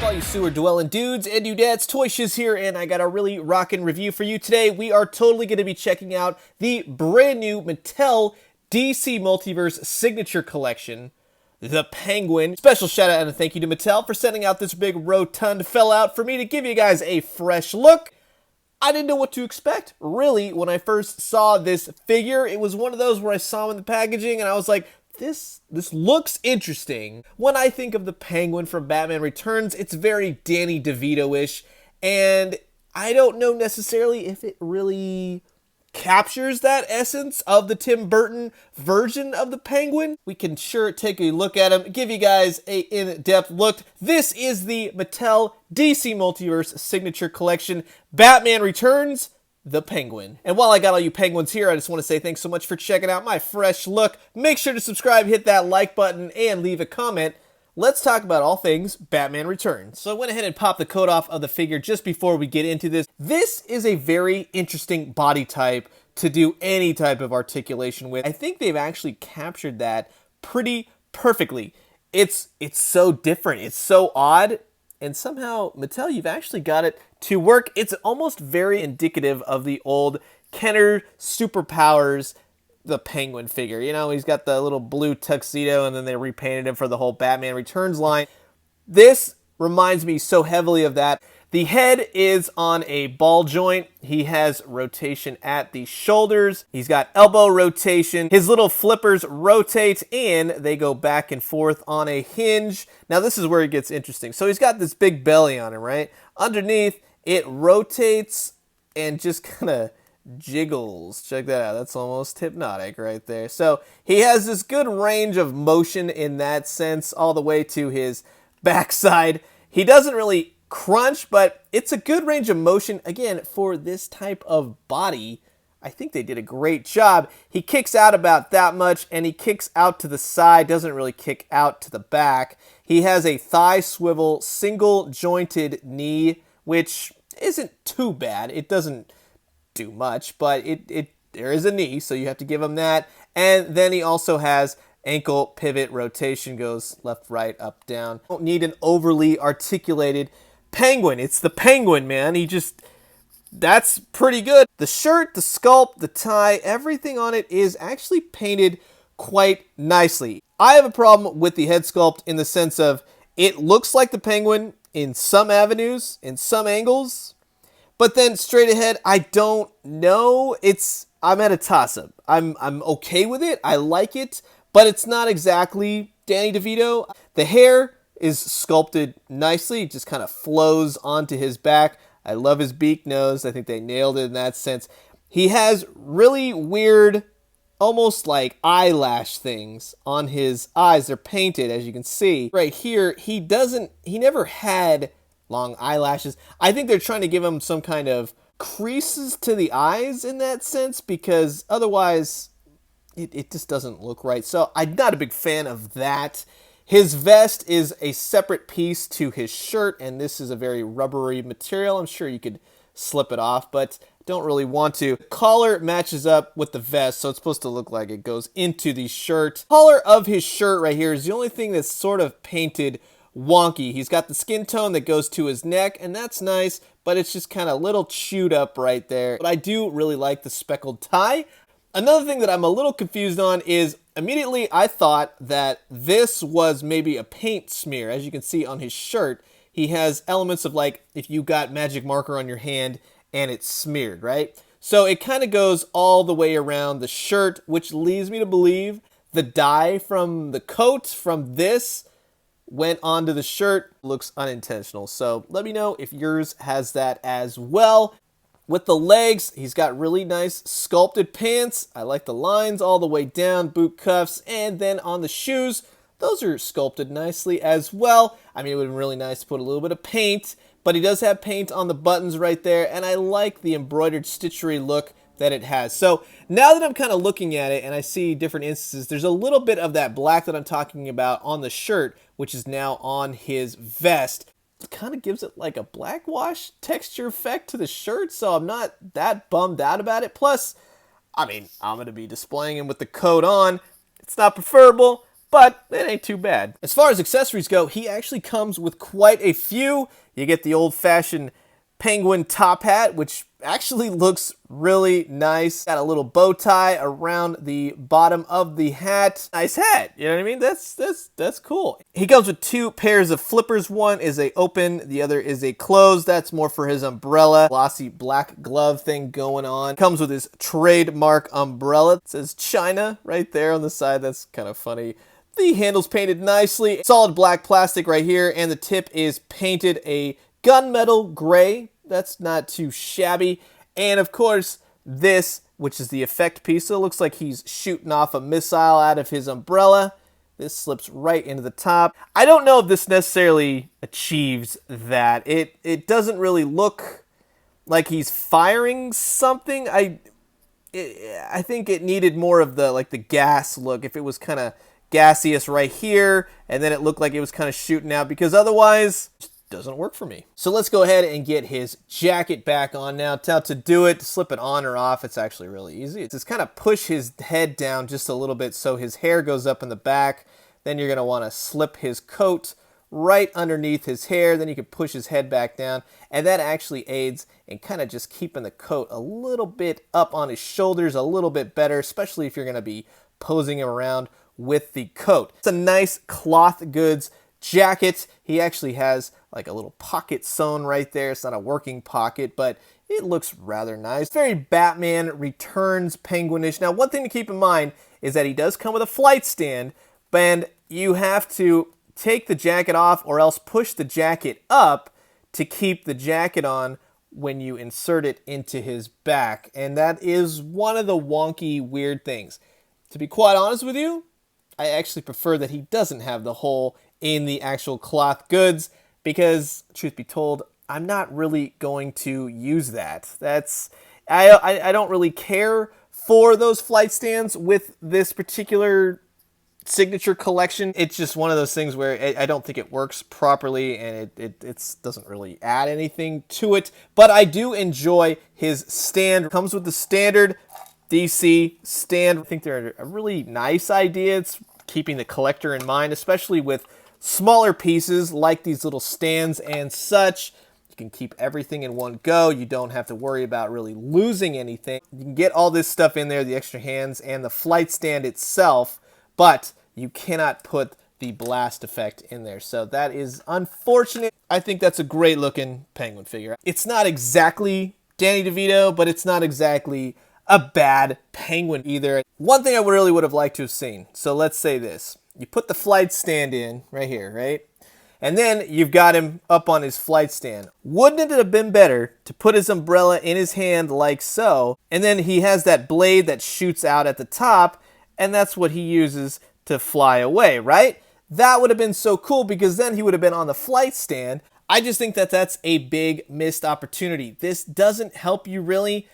all you sewer dwelling dudes and dudettes, Toy Shiz here, and I got a really rockin' review for you today. We are totally going to be checking out the brand new Mattel DC Multiverse Signature Collection, the Penguin. Special shout out and a thank you to Mattel for sending out this big rotund fella out for me to give you guys a fresh look. I didn't know what to expect, really, when I first saw this figure. It was one of those where I saw him in the packaging and I was like, this looks interesting. When I think of the Penguin from Batman Returns, it's very Danny DeVito-ish, and I don't know necessarily if it really captures that essence of the Tim Burton version of the Penguin. We can sure take a look at him, give you guys a in-depth look. This is the Mattel DC Multiverse Signature Collection, Batman Returns, the Penguin. And while I got all you penguins here, I just want to say thanks so much for checking out my fresh look. Make sure to subscribe, hit that like button, and leave a comment. Let's talk about all things Batman Returns. So I went ahead and popped the coat off of the figure just before we get into this. This is a very interesting body type to do any type of articulation with. I think they've actually captured that pretty perfectly. It's so different, it's so odd, and somehow, Mattel, you've actually got it to work. It's almost very indicative of the old Kenner Superpowers, the Penguin figure. You know, he's got the little blue tuxedo, and then they repainted him for the whole Batman Returns line. This reminds me so heavily of that. The head is on a ball joint. He has rotation at the shoulders. He's got elbow rotation. His little flippers rotate and they go back and forth on a hinge. Now this is where it gets interesting. So he's got this big belly on him, right? Underneath, it rotates and just kind of jiggles. Check that out. That's almost hypnotic right there. So he has this good range of motion in that sense all the way to his backside. He doesn't really crunch, but it's a good range of motion. Again, for this type of body, I think they did a great job. He kicks out about that much, and he kicks out to the side, doesn't really kick out to the back. He has a thigh swivel, single jointed knee, which isn't too bad. It doesn't do much, but there is a knee, so you have to give him that. And then he also has ankle pivot rotation, goes left, right, up, down. Don't need an overly articulated Penguin. It's the Penguin, man. That's pretty good. The shirt, the sculpt, the tie, everything on it is actually painted quite nicely. I have a problem with the head sculpt in the sense of it looks like the Penguin in some avenues, in some angles, but then straight ahead, I don't know. I'm at a toss-up. I'm okay with it. I like it, but it's not exactly Danny DeVito. The hair is sculpted nicely. It just kind of flows onto his back. I love his beak nose. I think they nailed it in that sense. He has really weird, almost like eyelash things on his eyes. They're painted, as you can see. Right here, he never had long eyelashes. I think they're trying to give him some kind of creases to the eyes in that sense, because otherwise it just doesn't look right. So I'm not a big fan of that. His vest is a separate piece to his shirt, and this is a very rubbery material. I'm sure you could slip it off, but don't really want to. The collar matches up with the vest, so it's supposed to look like it goes into the shirt. The collar of his shirt right here is the only thing that's sort of painted wonky. He's got the skin tone that goes to his neck, and that's nice, but it's just kind of a little chewed up right there. But I do really like the speckled tie. Another thing that I'm a little confused on is immediately I thought that this was maybe a paint smear. As you can see on his shirt, he has elements of like if you got magic marker on your hand and it's smeared, right? So it kind of goes all the way around the shirt, which leads me to believe the dye from the coat from this went onto the shirt. Looks unintentional. So let me know if yours has that as well. With the legs, he's got really nice sculpted pants. I like the lines all the way down, boot cuffs, and then on the shoes, those are sculpted nicely as well. I mean, it would have been really nice to put a little bit of paint, but he does have paint on the buttons right there, and I like the embroidered stitchery look that it has. So now that I'm kind of looking at it and I see different instances, there's a little bit of that black that I'm talking about on the shirt, which is now on his vest. It kind of gives it like a black wash texture effect to the shirt, so I'm not that bummed out about it. Plus, I mean, I'm going to be displaying him with the coat on. It's not preferable, but it ain't too bad. As far as accessories go, he actually comes with quite a few. You get the old-fashioned penguin top hat, which actually looks really nice. Got a little bow tie around the bottom of the hat. Nice hat, you know what I mean? That's cool. He comes with 2 pairs of flippers. One is a open, the other is a closed. That's more for his umbrella. Glossy black glove thing going on. Comes with his trademark umbrella. It says China right there on the side. That's kind of funny. The handle's painted nicely. Solid black plastic right here, and the tip is painted a gunmetal gray. That's not too shabby. And of course, this, which is the effect piece, so it looks like he's shooting off a missile out of his umbrella. This slips right into the top. I don't know if this necessarily achieves that. It doesn't really look like he's firing something. I think it needed more of the the gas look. If it was kind of gaseous right here, and then it looked like it was kind of shooting out, because otherwise it just doesn't work for me. So let's go ahead and get his jacket back on now. To do it, to slip it on or off, it's actually really easy. It's just kind of push his head down just a little bit so his hair goes up in the back. Then you're going to want to slip his coat right underneath his hair. Then you can push his head back down, and that actually aids in kind of just keeping the coat a little bit up on his shoulders a little bit better, especially if you're going to be posing him around with the coat. It's a nice cloth goods jacket. He actually has like a little pocket sewn right there. It's not a working pocket, but it looks rather nice. Very Batman Returns penguinish. Now, one thing to keep in mind is that he does come with a flight stand, and you have to take the jacket off or else push the jacket up to keep the jacket on when you insert it into his back. And that is one of the wonky, weird things. To be quite honest with you, I actually prefer that he doesn't have the hole in the actual cloth goods, because truth be told, I'm not really going to use that. I don't really care for those flight stands with this particular signature collection. It's just one of those things where I don't think it works properly, and it doesn't really add anything to it. But I do enjoy his stand. It comes with the standard DC stand. I think they're a really nice idea. It's keeping the collector in mind, especially with smaller pieces like these little stands and such. You can keep everything in one go. You don't have to worry about really losing anything. You can get all this stuff in there, the extra hands and the flight stand itself, but you cannot put the blast effect in there. So that is unfortunate. I think that's a great looking penguin figure. It's not exactly Danny DeVito, but it's not exactly a bad penguin either. One thing I really would have liked to have seen. So let's say this. You put the flight stand in right here, right? And then you've got him up on his flight stand. Wouldn't it have been better to put his umbrella in his hand like so, and then he has that blade that shoots out at the top, and that's what he uses to fly away, right? That would have been so cool, because then he would have been on the flight stand. I just think that that's a big missed opportunity. This doesn't help you really,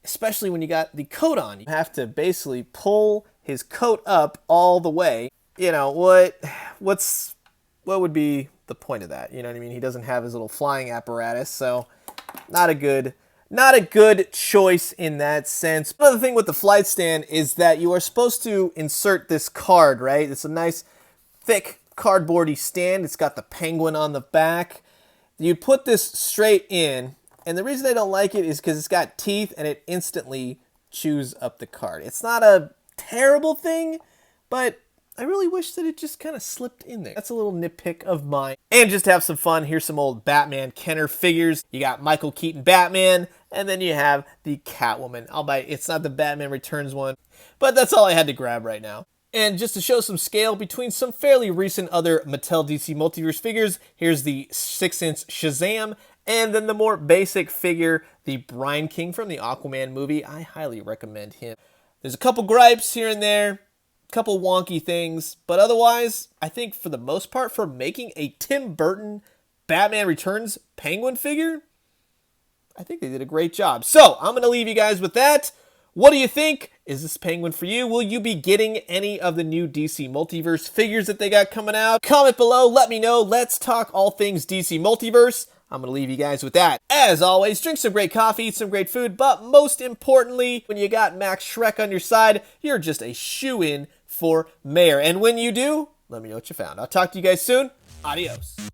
especially when you got the coat on. You have to basically pull his coat up all the way. You know, what would be the point of that? You know what I mean? He doesn't have his little flying apparatus, so not a good choice in that sense. Another thing with the flight stand is that you are supposed to insert this card, right? It's a nice thick cardboardy stand. It's got the penguin on the back. You put this straight in, and the reason I don't like it is because it's got teeth and it instantly chews up the card. It's not a terrible thing, but I really wish that it just kind of slipped in there. That's a little nitpick of mine. And just to have some fun, here's some old Batman Kenner figures. You got Michael Keaton Batman, and then you have the Catwoman. Albeit it's not the Batman Returns one, but that's all I had to grab right now. And just to show some scale between some fairly recent other Mattel DC Multiverse figures, here's the 6-inch Shazam, and then the more basic figure, the Brine King from the Aquaman movie. I highly recommend him. There's a couple gripes here and there, couple wonky things, but otherwise, I think for the most part, for making a Tim Burton Batman Returns penguin figure, I think they did a great job. So I'm going to leave you guys with that. What do you think? Is this penguin for you? Will you be getting any of the new DC Multiverse figures that they got coming out? Comment below, let me know. Let's talk all things DC Multiverse. I'm going to leave you guys with that. As always, drink some great coffee, eat some great food, but most importantly, when you got Max Shrek on your side, you're just a shoo-in for mayor. And when you do, let me know what you found. I'll talk to you guys soon. Adios.